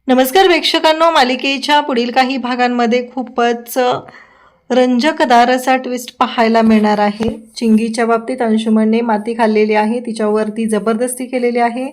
नमस्कार प्रेक्षकांनो, मालिकेच्या पुढील काही भागांमध्ये खूपच रंजकदार असा ट्विस्ट पाहायला मिळणार आहे। चिंगीच्या बाबतीत अंशुमनने माती खाल्लेली आहे, तिच्यावरती जबरदस्ती केलेली आहे,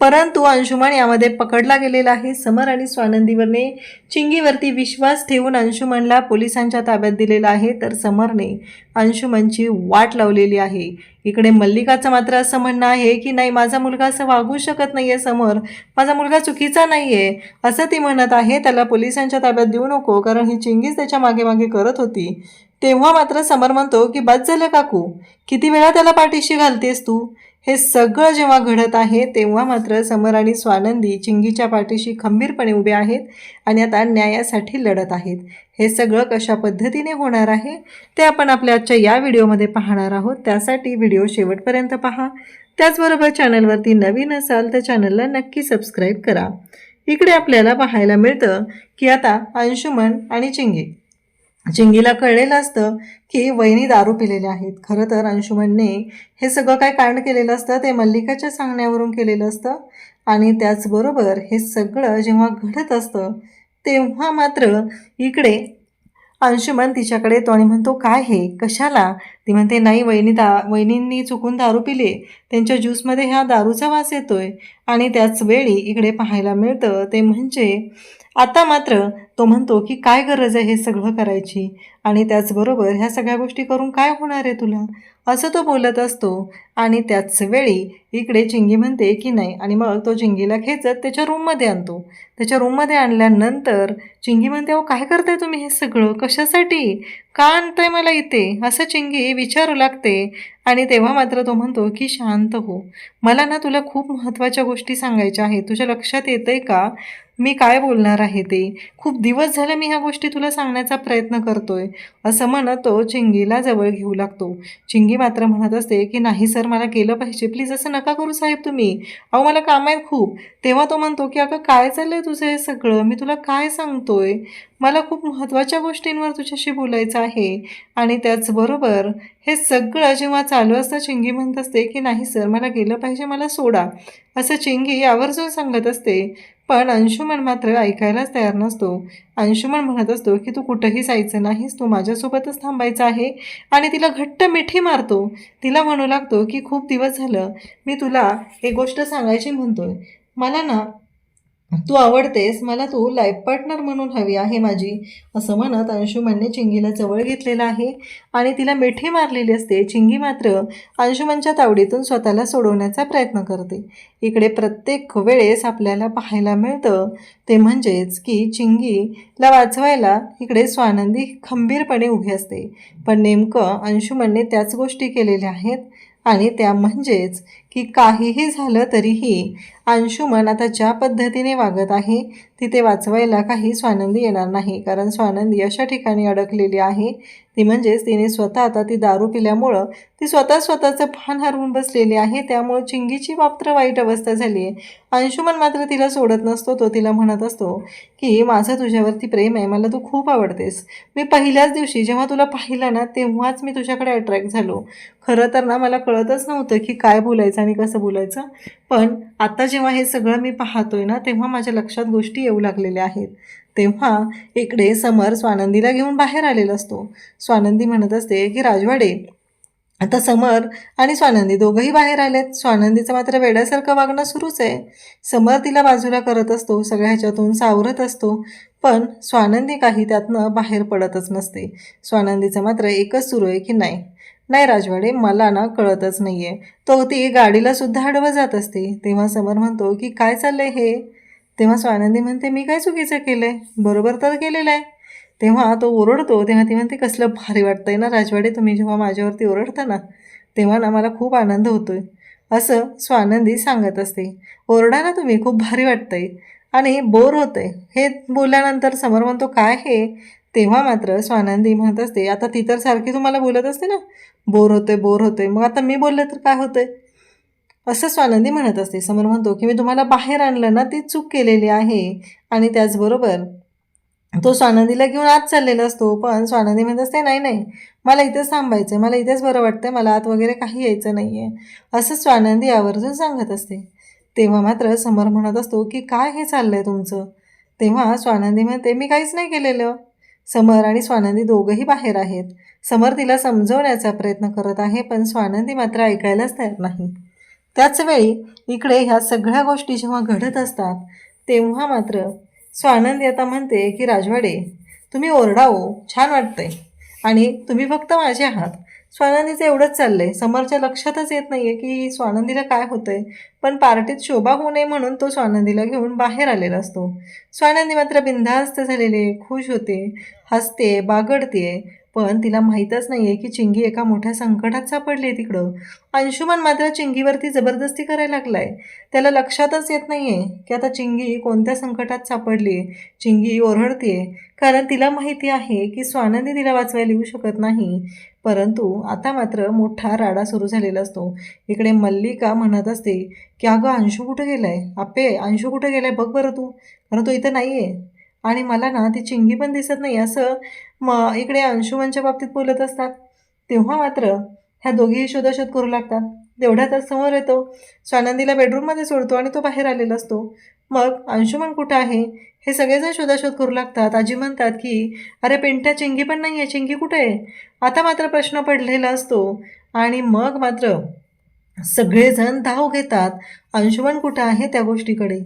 परंतु अंशुमन यामध्ये पकडला गेलेला आहे। समर आणि स्वानंदीवरने चिंगीवरती विश्वास ठेवून अंशुमनला पोलिसांच्या ताब्यात दिलेला आहे, तर समरने अंशुमनची वाट लावलेली आहे। इकडे मल्लिकाचं मात्र असं म्हणणं आहे की नाही, माझा मुलगा असं वागू शकत नाहीये, समर माझा मुलगा चुकीचा नाहीये असं ती म्हणत आहे। त्याला पोलिसांच्या ताब्यात देऊ नको, कारण ही चिंगीच त्याच्या मागे मागे करत होती। तेव्हा मात्र समर म्हणतो की बस झालं काकू, किती वेळा त्याला पाठीशी घालतेस तू। हे सगळं जेव्हा घडत आहे तेव्हा मात्र समर आणि स्वानंदी चिंगीच्या पाठीशी खंबीरपणे उभे आहेत आणि आता न्यायासाठी लढत आहेत। हे सगळं कशा पद्धतीने होणार आहे ते आपण आपल्या आजच्या या व्हिडिओमध्ये पाहणार आहोत, त्यासाठी व्हिडिओ शेवटपर्यंत पहा। त्याचबरोबर चॅनलवरती नवीन असाल तर चॅनलला नक्की सबस्क्राईब करा। इकडे आपल्याला पाहायला मिळतं की आता अंशुमन आणि चिंगीला कळलेलं असतं की वहिनी दारू पिलेल्या आहेत। खरं तर अंशुमनने हे सगळं काय कांड केलेलं असतं ते मल्लिकाच्या सांगण्यावरून केलेलं असतं आणि त्याचबरोबर हे सगळं जेव्हा घडत असतं तेव्हा मात्र इकडे अंशुमन तिच्याकडे येतो आणि म्हणतो काय हे कशाला। ती म्हणते नाही वहिनींनी चुकून दारू पिली, त्यांच्या ज्यूसमध्ये ह्या दारूचा वास येतोय। आणि त्याच वेळी इकडे पाहायला मिळतं ते म्हणजे आता मात्र तो म्हणतो की काय गरज आहे हे सगळं करायची, आणि त्याचबरोबर ह्या सगळ्या गोष्टी करून काय होणार आहे तुला, असं तो बोलत असतो। आणि त्याच वेळी इकडे चिंगी म्हणते की नाही, आणि मग तो चिंगीला खेचत त्याच्या रूममध्ये आणतो। त्याच्या रूममध्ये आणल्यानंतर चिंगी म्हणते अहो काय करताय तुम्ही हे सगळं, कशासाठी, का आणताय मला इथे, असं चिंगी विचारू लागते। आणि तेव्हा मात्र तो म्हणतो की शांत हो, मला ना तुला खूप महत्त्वाच्या गोष्टी सांगायच्या आहेत, तुझ्या लक्षात येतंय का मी काय बोलणार आहे ते, खूप दिवस झाले मी ह्या गोष्टी तुला सांगण्याचा प्रयत्न करतोय, असं म्हणत तो चिंगीला जवळ घेऊ लागतो। चिंगी मात्र म्हणत असते की नाही सर, मला केलं पाहिजे, प्लीज असं नका करू साहेब तुम्ही, अहो मला काम आहेत खूप। तेव्हा तो म्हणतो की अगं काय चाललंय तुझं हे सगळं, मी तुला काय सांगतोय, मला खूप महत्त्वाच्या गोष्टींवर तुझ्याशी बोलायचं आहे। आणि त्याचबरोबर हे सगळं जेव्हा चालू असतं चिंगी म्हणत असते की नाही सर मला गेलं पाहिजे, मला सोडा, असं चिंगी आवर्जून सांगत असते। पण अंशुमन मात्र ऐकायलाच तयार नसतो। अंशुमन म्हणत असतो की तू कुठंही जायचं नाहीस, तू माझ्यासोबतच थांबायचं आहे। आणि तिला घट्ट मिठी मारतो, तिला म्हणू लागतो की खूप दिवस झालं मी तुला एक गोष्ट सांगायची म्हणतोय, मला ना तू आवडतेस, मला तू लाईफ पार्टनर म्हणून हवी आहे माझी, असं म्हणत अंशुमनने चिंगीला जवळ घेतलेलं आहे आणि तिला मिठी मारलेली असते। चिंगी मात्र अंशुमनच्या तावडीतून स्वतःला सोडवण्याचा प्रयत्न करते। इकडे प्रत्येक वेळेस आपल्याला पाहायला मिळतं ते म्हणजेच की चिंगीला वाचवायला इकडे स्वानंदी खंबीरपणे उभी असते, पण नेमकं अंशुमनने त्याच गोष्टी केलेल्या आहेत। आणि त्या म्हणजेच की काहीही झालं तरीही अंशुमन आता ज्या पद्धतीने वागत आहे तिथे वाचवायला काही स्वानंदी येणार नाही, कारण स्वानंदी अशा ठिकाणी अडकलेली आहे ती म्हणजेच तिने स्वतः आता ती दारू पिल्यामुळं ती स्वतःचं भान हरवून बसलेली आहे, त्यामुळे चिंगीची मात्र वाईट अवस्था झाली आहे। अंशुमन मात्र तिला सोडत नसतो, तो तिला म्हणत असतो की माझं तुझ्यावरती प्रेम आहे, मला तू खूप आवडतेस, मी पहिल्याच दिवशी जेव्हा तुला पाहिलं ना तेव्हाच मी तुझ्याकडे अट्रॅक्ट झालो, खरं तर ना मला कळतच नव्हतं की काय बोलायचं आणि कसं बोलायचं, पण आता जेव्हा हे सगळं मी पाहतोय ना तेव्हा माझ्या लक्षात गोष्टी येऊ लागलेल्या आहेत। तेव्हा इकडे समर स्वानंदीला घेऊन बाहेर आलेला असतो। स्वानंदी म्हणत असते की राजवाडे, आता समर आणि स्वानंदी दोघंही बाहेर आलेत। स्वानंदीचं मात्र वेड्यासारखं वागणं सुरूच आहे। समर तिला बाजूला करत असतो, सगळ्या ह्याच्यातून सावरत असतो, पण स्वानंदी काही त्यातनं बाहेर पडतच नसते। स्वानंदीचं मात्र एकच सुरू आहे की नाही राजवाडे, मला ना कळतच नाही आहे, तो ती गाडीला सुद्धा अडवत जात असते। तेव्हा समर म्हणतो की काय चाललंय हे, तेव्हा स्वानंदी म्हणते मी काय चुकीचं केलं आहे, बरोबर तर केलेलं आहे। तेव्हा तो ओरडतो, तेव्हा ती म्हणते कसलं भारी वाटतंय ना राजवाडे, तुम्ही जेव्हा माझ्यावरती ओरडता ना तेव्हा ना मला खूप आनंद होतोय, असं स्वानंदी सांगत असते। ओरडा ना तुम्ही, खूप भारी वाटतंय आणि बोर होतंय, हे बोलल्यानंतर समर म्हणतो काय हे, तेव्हा मात्र स्वानंदी म्हणत असते आता ती तर सारखी तुम्हाला बोलत असते ना बोर होतंय, मग आता मी बोलले तर काय होतंय, असं स्वानंदी म्हणत असते। समर म्हणतो की मी तुम्हाला बाहेर आणलं ना ती चूक केलेली आहे। आणि त्याचबरोबर तो स्वानंदीला घेऊन आत चाललेला असतो, पण स्वानंदी म्हणत असते नाही मला इथेच थांबायचं, मला इथेच बरं वाटतंय, मला आत वगैरे काही यायचं नाही आहे, असं स्वानंदी आवर्जून सांगत असते। तेव्हा मात्र समर म्हणत असतो की काय हे चाललंय तुमचं, तेव्हा स्वानंदी म्हणते, मी काहीच नाही केलेलं. समर आणि स्वानंदी दोघंही बाहेर आहेत. समर तिला समजवण्याचा प्रयत्न करत आहे, पण स्वानंदी मात्र ऐकायलाच तयार नाही. त्याच वेळी इकडे ह्या सगळ्या गोष्टी जेव्हा घडत असतात तेव्हा मात्र स्वानंदी आता म्हणते की राजवाडे, तुम्ही ओरडा हो, छान वाटतंय आणि तुम्ही फक्त माझे आहात. स्वानंदीचं एवढंच चाललंय. समोरच्या लक्षातच येत नाहीये की स्वानंदीला काय होतंय, पण पार्टीत शोभा होऊ नये म्हणून तो स्वानंदीला घेऊन बाहेर आलेला असतो. स्वानंदी मात्र बिनधास्त झालेले, खुश होते, हसते, बागडते, पण तिला माहीतच नाहीये की चिंगी एका मोठ्या संकटात सापडली आहे तिकडं. अंशुमन मात्र चिंगीवरती जबरदस्ती करायला लागलाय. त्याला लक्षातच येत नाहीये की आता चिंगी कोणत्या संकटात सापडली. चिंगी ओरडतीये कारण तिला माहिती आहे की स्वानंदी तिला वाचवायला येऊ शकत नाही. परंतु आता मात्र मोठा राडा सुरू झालेला असतो. इकडे मल्लिका म्हणत असते की अगं अंशू कुठं गेलाय, आपे अंशू कुठं गेलाय बघ बरं तू, कारण तो इथं नाही आहे आणि मला ना ती चिंगी पण दिसत नाही, असं इकडे अंशुमनच्या बाबतीत बोलत असतात. तेव्हा मात्र ह्या दोघीही शोधाशोध करू लागतात. तेवढ्यातच समोर येतो, स्वानंदीला बेडरूममध्ये सोडतो आणि तो बाहेर आलेला असतो. मग अंशुमन कुठं आहे हे सगळेजण शोधाशोध करू लागतात. आजी म्हणतात की अरे पिंट्या, चिंगी पण नाही आहे, चिंगी कुठे आहे. आता मात्र प्रश्न पडलेला असतो आणि मग मात्र सगळेजण धाव घेतात अंशुमन कुठं आहे त्या गोष्टीकडे.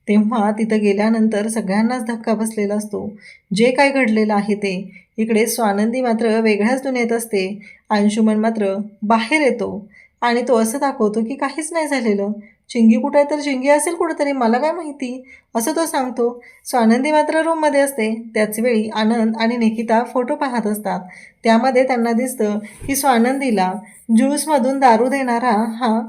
तेव्हा तिथं गेल्यानंतर सगळ्यांनाच धक्का बसलेला असतो, जे काय घडलेलं आहे ते. इकडे स्वानंदी मात्र वेगळ्याच दुनियेत असते. अंशुमन मात्र बाहेर येतो आणि तो असं दाखवतो की काहीच नाही झालेलं. चिंगी कुठं आहे तर चिंगी असेल कुठंतरी, मला काय माहिती, असं तो सांगतो. स्वानंदी मात्र रूममध्ये असते. त्याचवेळी आनंद आणि निकिता फोटो पाहत असतात. त्यामध्ये त्यांना दिसतं की स्वानंदीला ज्यूसमधून दारू देणारा हा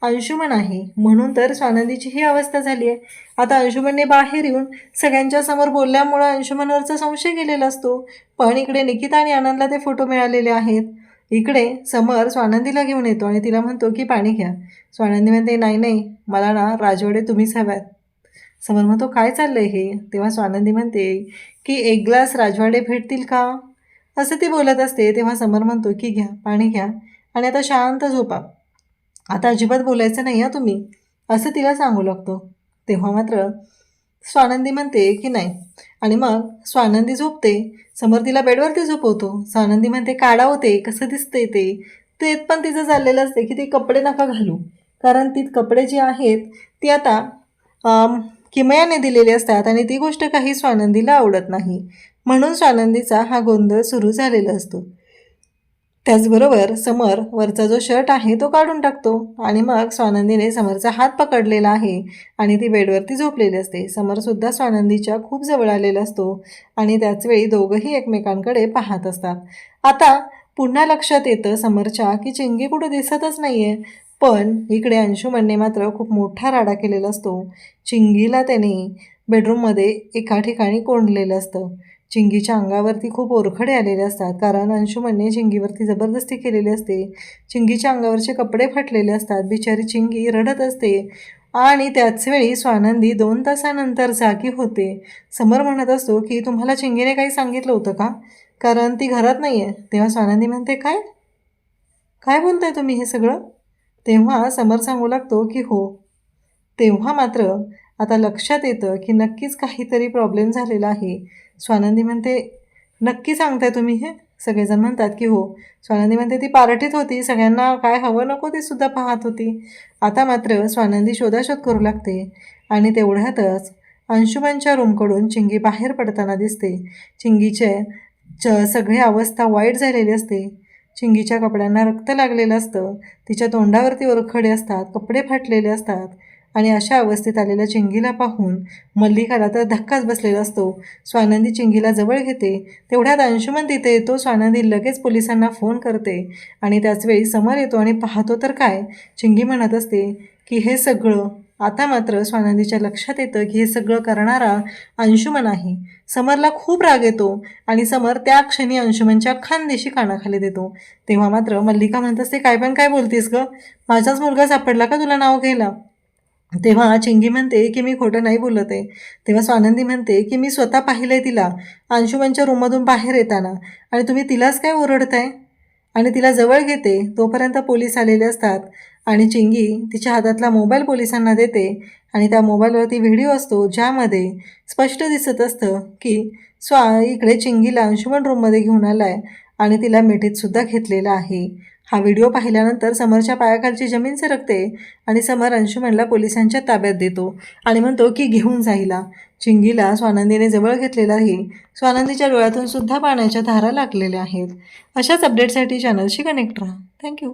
अंशुमन आहे. म्हणून तर स्वानंदीची ही अवस्था झाली आहे. आता अंशुमनने बाहेर येऊन सगळ्यांच्या समोर बोलल्यामुळं अंशुमनवरचा संशय गेलेला असतो. पण इकडे निकिता आणि आनंदला ते फोटो मिळालेले आहेत. इकडे समर स्वानंदीला घेऊन येतो आणि तिला म्हणतो की पाणी घ्या. स्वानंदी म्हणते, नाही नाही, मला ना राजवाडे तुम्हीच हव्यात. समर म्हणतो, काय चाललंय हे. तेव्हा स्वानंदी म्हणते की एक ग्लास राजवाडे भेटतील का, असं ती बोलत असते. तेव्हा समर म्हणतो की घ्या, पाणी घ्या आणि आता शांत झोपा, आता अजिबात बोलायचं नाही हा तुम्ही, असं तिला सांगू लागतो. तेव्हा मात्र स्वानंदी म्हणते की नाही आणि मग स्वानंदी झोपते. समोर तिला बेडवरती झोपवतो. स्वानंदी म्हणते, काढा होते कसं दिसतंय ते. ते पण तिचं चाललेलं असते की ते कपडे नका घालू, कारण ती कपडे जी आहेत ती आता किमयाने दिलेली असतात आणि ती गोष्ट काही स्वानंदीला आवडत नाही. म्हणून स्वानंदीचा हा गोंधळ सुरू झालेला असतो. त्याचबरोबर समर वरचा जो शर्ट आहे तो काढून टाकतो आणि मग स्वानंदीने समरचा हात पकडलेला आहे आणि ती बेडवरती झोपलेली असते. समरसुद्धा स्वानंदीच्या खूप जवळ आलेला असतो आणि त्याचवेळी दोघंही एकमेकांकडे पाहत असतात. आता पुन्हा लक्षात येतं समरच्या की चिंगी कुठं दिसतच नाही आहे. पण इकडे अंशुमनने मात्र खूप मोठा राडा केलेला असतो. चिंगीला त्याने बेडरूममध्ये एका ठिकाणी कोंडलेलं असतं. चिंगीच्या अंगावरती खूप ओरखडे आलेले असतात, कारण अंशुमनने चिंगीवरती जबरदस्ती केलेली असते. चिंगीच्या अंगावरचे कपडे फाटलेले असतात. बिचारी चिंगी रडत असते आणि त्याचवेळी स्वानंदी 2 तासानंतर जागी होते. समर म्हणत असतो की तुम्हाला चिंगीने काही सांगितलं होतं का, कारण ती घरात नाही आहे. तेव्हा स्वानंदी म्हणते, काय काय बोलताय तुम्ही हे सगळं. तेव्हा समर सांगू लागतो की हो. तेव्हा मात्र आता लक्षात येतं की नक्कीच काहीतरी प्रॉब्लेम झालेला आहे. स्वानंदी म्हणते, नक्की सांगताय तुम्ही हे. सगळेजण म्हणतात की हो. स्वानंदी म्हणते, ती पार्टीत होती, सगळ्यांना काय हवं नको ते सुद्धा पाहत होती. आता मात्र स्वानंदी शोधाशोध करू लागते आणि तेवढ्यातच अंशुमनच्या रूमकडून चिंगी बाहेर पडताना दिसते. चिंगीचे सगळी अवस्था वाईट झालेली असते. चिंगीच्या कपड्यांना रक्त लागलेलं असतं. तिच्या तोंडावरती ओरखडे असतात, कपडे फाटलेले असतात आणि अशा अवस्थेत आलेल्या चिंगीला पाहून मल्लिकाला तर धक्काच बसलेला असतो. स्वानंदी चिंगीला जवळ घेते. तेवढ्यात अंशुमन तिथे येतो. स्वानंदी लगेच पोलिसांना फोन करते आणि त्याचवेळी समर येतो आणि पाहतो तर काय, चिंगी म्हणत असते की हे सगळं. आता मात्र स्वानंदीच्या लक्षात येतं की हे सगळं करणारा अंशुमन आहे. समरला खूप राग येतो आणि समर त्या क्षणी अंशुमनच्या खानदेशी कानाखाली देतो. तेव्हा मात्र मल्लिका म्हणत असते, काय पण काय बोलतीस गं, माझाच मुलगा सापडला का तुला नाव घ्यायला. तेव्हा चिंगी म्हणते की मी खोटं नाही बोलत आहे. तेव्हा स्वानंदी म्हणते की मी स्वतः पाहिलं आहे तिला अंशुमनच्या रूममधून बाहेर येताना आणि तुम्ही तिलाच काय ओरडताय. आणि तिला जवळ घेते. तोपर्यंत पोलीस आलेले असतात आणि चिंगी तिच्या हातातला मोबाईल पोलिसांना देते आणि त्या मोबाईलवरती व्हिडिओ असतो ज्यामध्ये स्पष्ट दिसत असतं की इकडे चिंगीला अंशुमन रूममध्ये घेऊन आलाय आणि तिला मिठीतसुद्धा घेतलेला आहे. हा व्हिडिओ पाहिल्यानंतर समरच्या पायाखालची जमीन सरकते आणि समर अंशुमनला पोलिसांच्या ताब्यात देतो आणि म्हणतो की घेऊन जाईला. चिंगीला स्वानंदीने जवळ घेतलेला आहे. स्वानंदीच्या डोळ्यातून सुद्धा पाण्याच्या धारा लागलेल्या आहेत. अशाच अपडेटसाठी चॅनलशी कनेक्ट राहा. थँक्यू.